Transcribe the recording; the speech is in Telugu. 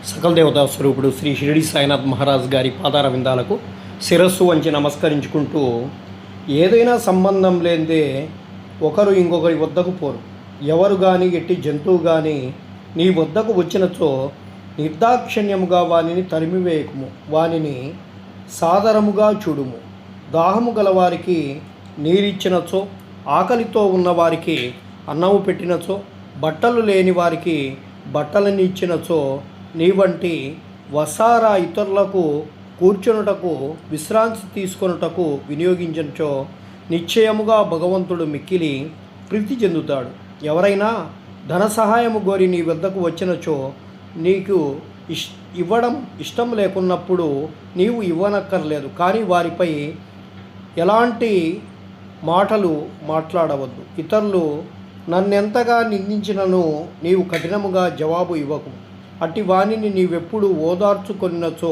సకల దేవతా స్వరూపుడు శ్రీ షిరిడి సాయినాథ్ మహారాజ్ గారి పాదార విందాలకు శిరస్సు వంచి నమస్కరించుకుంటూ, ఏదైనా సంబంధం లేనిదే ఒకరు ఇంకొకరి వద్దకు పోరు. ఎవరు కానీ ఎట్టి జంతువు కానీ నీ వద్దకు వచ్చినచో నిర్దాక్షిణ్యముగా వానిని తరిమివేయకుము, వానిని సాదరముగా చూడుము. దాహము గలవారికి నీరిచ్చినచో, ఆకలితో ఉన్నవారికి అన్నము పెట్టినచో, బట్టలు లేని వారికి బట్టలని ఇచ్చినచో, నీ వంటి వసారా ఇతరులకు కూర్చునుటకు విశ్రాంతి తీసుకొనుటకు వినియోగించనచో నిశ్చయముగా భగవంతుడు మిక్కిలి ప్రీతి చెందుతాడు. ఎవరైనా ధన సహాయము కోరి నీ వద్దకు వచ్చినచో నీకు ఇవ్వడం ఇష్టం లేకున్నప్పుడు నీవు ఇవ్వనక్కర్లేదు, కానీ వారిపై ఎలాంటి మాటలు మాట్లాడవద్దు. ఇతరులు నన్నెంతగా నిందించినను నీవు కఠినముగా జవాబు ఇవ్వకు. అట్టి వానిని నీవెప్పుడు ఓదార్చుకొనినచో